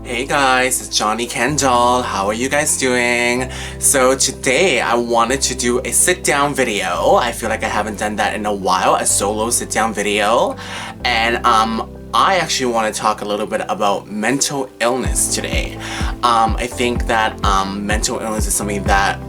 Hey guys, it's Jonny Kendall. How are you guys doing? So today I wanted to do a sit-down video. I feel like I haven't done that in a while, a solo sit-down video. And I actually want to talk a little bit about mental illness today. I think that mental illness is something that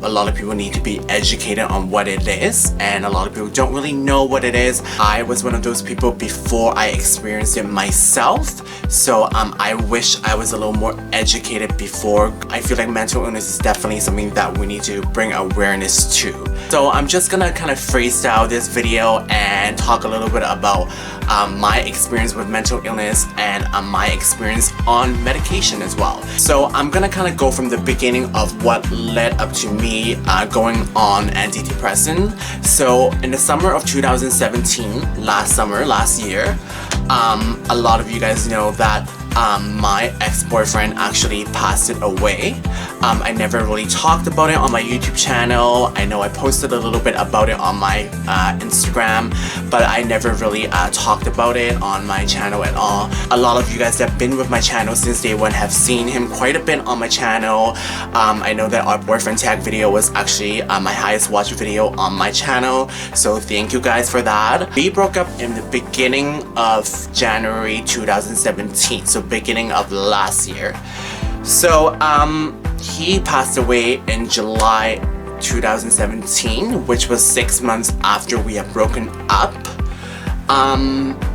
a lot of people need to be educated on what it is, and a lot of people don't really know what it is. I was one of those people before I experienced it myself, so I wish I was a little more educated before. I feel like mental illness is definitely something that we need to bring awareness to. So I'm just gonna kind of freestyle this video and talk a little bit about my experience with mental illness and my experience on medication as well. So I'm gonna kind of go from the beginning of what led up to me going on antidepressant. So in the summer of 2017, last year, a lot of you guys know that my ex-boyfriend actually passed it away. I never really talked about it on my YouTube channel. I know I posted a little bit about it on my Instagram, but I never really talked about it on my channel at all. A lot of you guys that have been with my channel since day one have seen him quite a bit on my channel. I know that our boyfriend tag video was actually my highest watched video on my channel, so thank you guys for that. We broke up in the beginning of January 2017, so beginning of last year. So he passed away in July 2017, which was 6 months after we had broken up.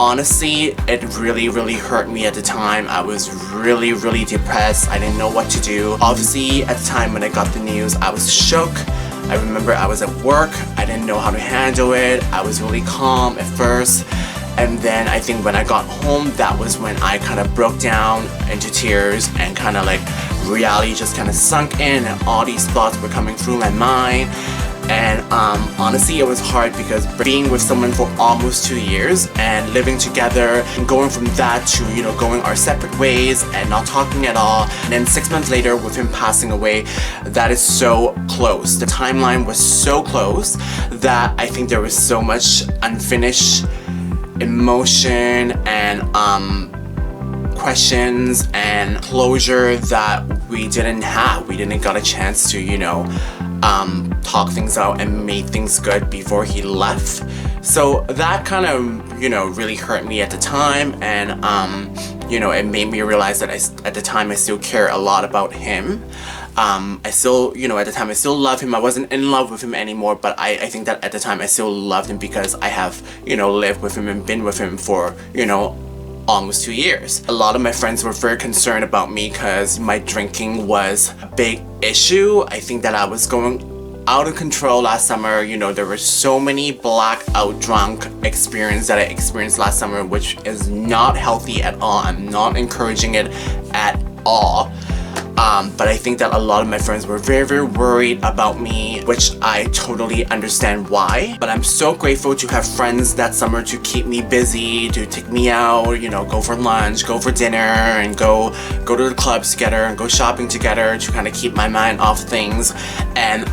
Honestly, it really hurt me at the time. I was really depressed. I didn't know what to do. Obviously, at the time when I got the news, I was shook. I remember I was at work. I didn't know how to handle it. I was really calm at first. And then I think when I got home, that was when I kind of broke down into tears and kind of like reality just kind of sunk in and all these thoughts were coming through my mind. And honestly, it was hard because being with someone for almost 2 years and living together and going from that to, you know, going our separate ways and not talking at all. And then 6 months later with him passing away, that is so close. The timeline was so close that I think there was so much unfinished emotion and questions and closure that we didn't have. We didn't got a chance to, you know, talk things out and make things good before he left. So that kind of, you know, really hurt me at the time, and you know, it made me realize that at the time I still care a lot about him. I still, you know, at the time I still love him. I wasn't in love with him anymore, but I think that at the time I still loved him because I have, you know, lived with him and been with him for, you know, almost 2 years. A lot of my friends were very concerned about me because my drinking was a big issue. I think that I was going out of control last summer. You know, there were so many blackout drunk experiences that I experienced last summer, which is not healthy at all. I'm not encouraging it at all. But I think that a lot of my friends were very worried about me, which I totally understand why. But I'm so grateful to have friends that summer to keep me busy, to take me out, you know, go for lunch, go for dinner, and go to the clubs together and go shopping together to kind of keep my mind off things. And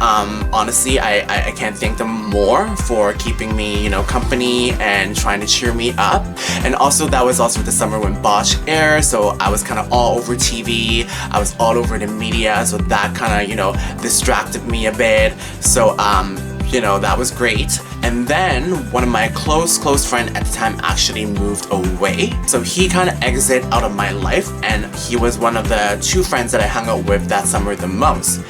honestly, I can't thank them more for keeping me, you know, company and trying to cheer me up. And also, that was also the summer when Bosch aired, so I was kind of all over TV. I was all over the media, so that kind of, you know, distracted me a bit. So you know, that was great. And then one of my close friend at the time actually moved away, so he kind of exited out of my life, and he was one of the 2 friends that I hung out with that summer the most.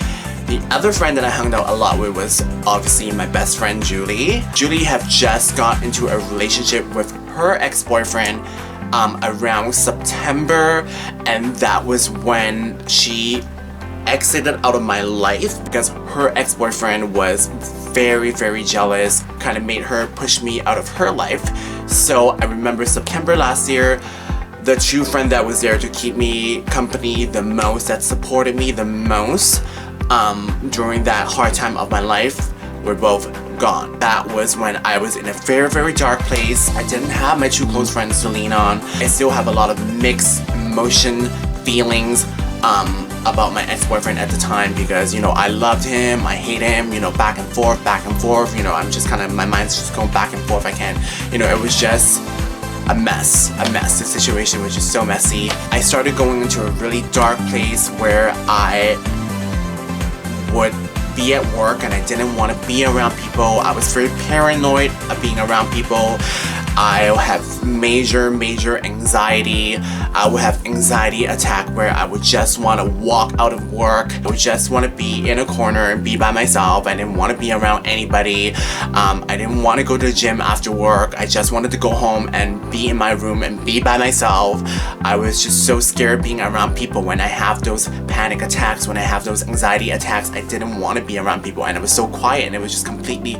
The other friend that I hung out a lot with was obviously my best friend Julie. Julie had just got into a relationship with her ex-boyfriend around September, and that was when she exited out of my life because her ex-boyfriend was very jealous, kind of made her push me out of her life. So I remember September last year, the 2 friend that was there to keep me company the most, that supported me the most during that hard time of my life, were both gone. That was when I was in a very dark place. I didn't have my 2 close friends to lean on. I still have a lot of mixed emotion, feelings about my ex-boyfriend at the time because, you know, I loved him, I hate him, you know, back and forth, you know, I'm just kind of, my mind's just going back and forth. I can't, you know, it was just The situation was just so messy. I started going into a really dark place where I would be at work and I didn't want to be around people. I was very paranoid of being around people. I have major anxiety. I would have anxiety attack where I would just want to walk out of work. I would just want to be in a corner and be by myself. I didn't want to be around anybody. I didn't want to go to the gym after work. I just wanted to go home and be in my room and be by myself. I was just so scared being around people. When I have those panic attacks, when I have those anxiety attacks, I didn't want to be around people, and it was so quiet, and it was just completely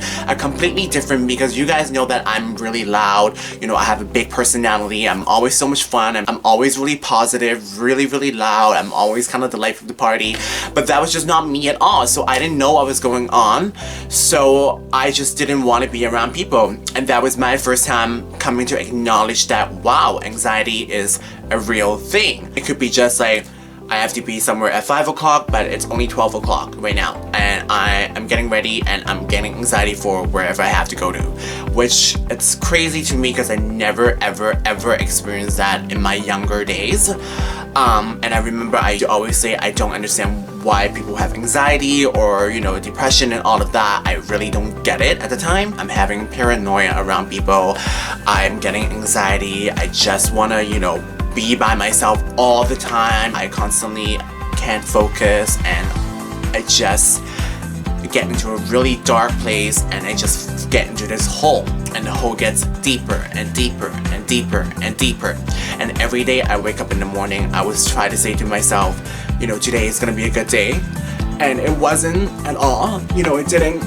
different, because you guys know that I'm really loud. You know, I have a big personality. I'm always so much fun. I'm always really positive, really loud. I'm always kind of the life of the party. But that was just not me at all. So I didn't know what was going on. So I just didn't want to be around people. And that was my first time coming to acknowledge that, wow, anxiety is a real thing. It could be just like, I have to be somewhere at 5 o'clock, but it's only 12 o'clock right now. And I am getting ready and I'm getting anxiety for wherever I have to go to. Which, it's crazy to me because I never ever experienced that in my younger days. And I remember I always say I don't understand why people have anxiety or, you know, depression and all of that. I really don't get it at the time. I'm having paranoia around people. I'm getting anxiety. I just wanna, you know, be by myself all the time. I constantly can't focus and I just get into a really dark place and I just get into this hole, and the hole gets deeper and deeper. And every day I wake up in the morning, I would try to say to myself, you know, today is gonna be a good day. And it wasn't at all. You know, it didn't.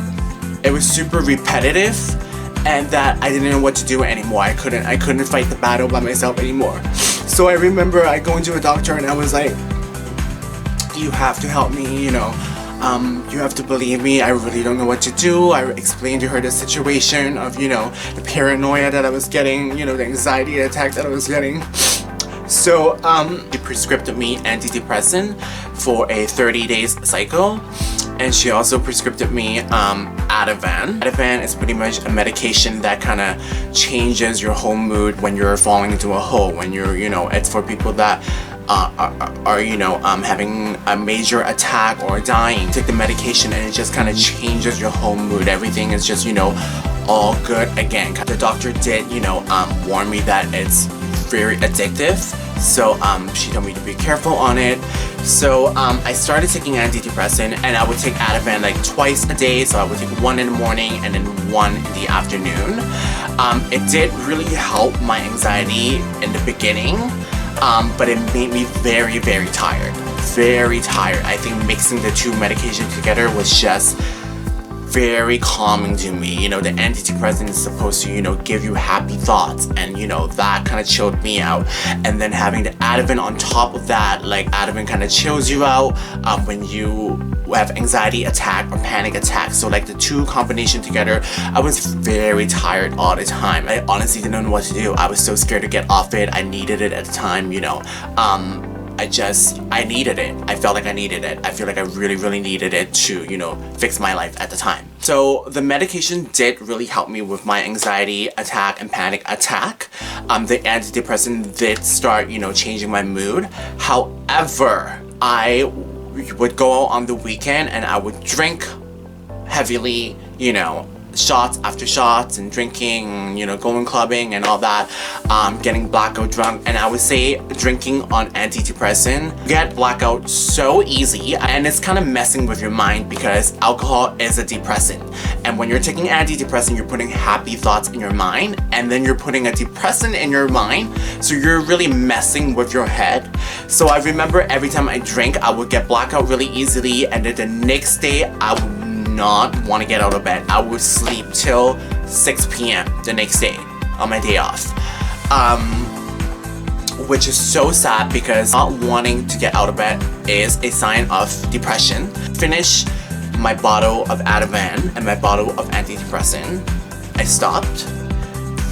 It was super repetitive, and that I didn't know what to do anymore. I couldn't fight the battle by myself anymore. So I remember I going to a doctor and I was like, you have to help me, you know. You have to believe me. I really don't know what to do. I explained to her the situation of, you know, the paranoia that I was getting, you know, the anxiety attack that I was getting. So, she prescribed me antidepressant for a 30 days cycle. And she also prescribed me Ativan. Ativan is pretty much a medication that kind of changes your whole mood when you're falling into a hole. When you're, you know, it's for people that are you know, having a major attack or dying. Take the medication and it just kind of changes your whole mood. Everything is just, you know, all good again. The doctor did, you know, warn me that it's very addictive. So she told me to be careful on it. So I started taking antidepressant, and I would take Ativan like twice a day. So I would take one in the morning and then one in the afternoon. It did really help my anxiety in the beginning, but it made me very tired. I think mixing the two medications together was just very calming to me. You know, the antidepressant is supposed to, you know, give you happy thoughts, and, you know, that kind of chilled me out. And then having the Ativan on top of that, like, Ativan kind of chills you out when you have anxiety attack or panic attack. So like the two combination together, I was very tired all the time. I honestly didn't know what to do. I was so scared to get off it. I needed it at the time, you know. I needed it. I felt like I needed it. I feel like I really needed it to, you know, fix my life at the time. So the medication did really help me with my anxiety attack and panic attack. The antidepressant did start, you know, changing my mood. However, I would go out on the weekend and I would drink heavily, you know, shots after shots and drinking, you know, going clubbing and all that, getting blackout drunk. And I would say drinking on antidepressant, you get blackout so easy, and it's kind of messing with your mind because alcohol is a depressant. And when you're taking antidepressant, you're putting happy thoughts in your mind, and then you're putting a depressant in your mind, so you're really messing with your head. So I remember every time I drank, I would get blackout really easily, and then the next day I would not want to get out of bed. I would sleep till 6 p.m. the next day on my day off, which is so sad because not wanting to get out of bed is a sign of depression. Finish my bottle of Ativan and my bottle of antidepressant. I stopped.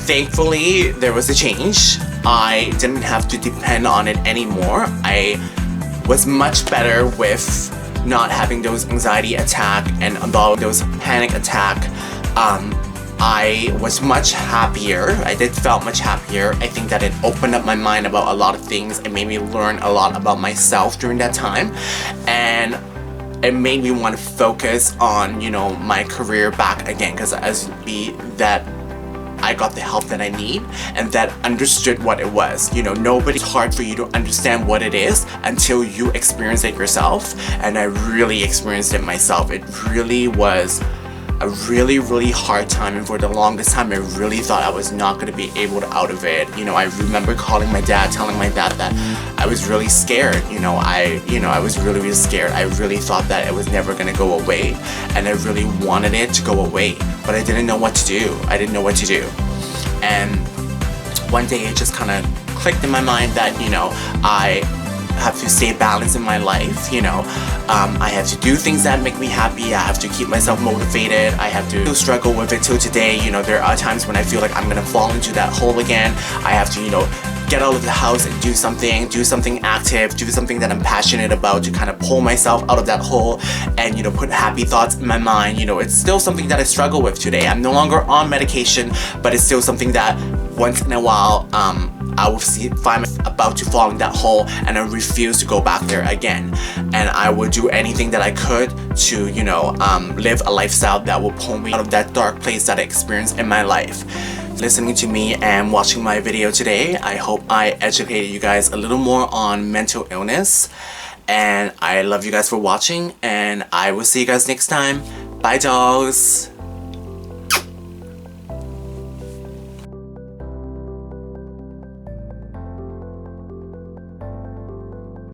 Thankfully, there was a change. I didn't have to depend on it anymore. I was much better with not having those anxiety attack and about those panic attack. I was much happier. I did felt much happier. I think that it opened up my mind about a lot of things. It made me learn a lot about myself during that time, and it made me want to focus on, you know, my career back again, because as be that I got the help that I need and that understood what it was. You know, it's hard for you to understand what it is until you experience it yourself, and I really experienced it myself. It really was a really hard time, and for the longest time I really thought I was not going to be able to out of it. You know, I remember calling my dad, telling my dad that I was really scared. I was really scared. I really thought that it was never going to go away, and I really wanted it to go away, but I didn't know what to do. I didn't know what to do. And one day it just kind of clicked in my mind that, you know, I have to stay balanced in my life. You know, I have to do things that make me happy. I have to keep myself motivated. I have to struggle with it till today. You know, there are times when I feel like I'm gonna fall into that hole again. I have to, you know, get out of the house and do something active, do something that I'm passionate about to kind of pull myself out of that hole and, you know, put happy thoughts in my mind. You know, it's still something that I struggle with today. I'm no longer on medication, but it's still something that once in a while I will find myself about to fall in that hole, and I refuse to go back there again. And I would do anything that I could to, you know, live a lifestyle that will pull me out of that dark place that I experienced in my life. Listening to me and watching my video today, I hope I educated you guys a little more on mental illness. And I love you guys for watching, and I will see you guys next time. Bye, dolls.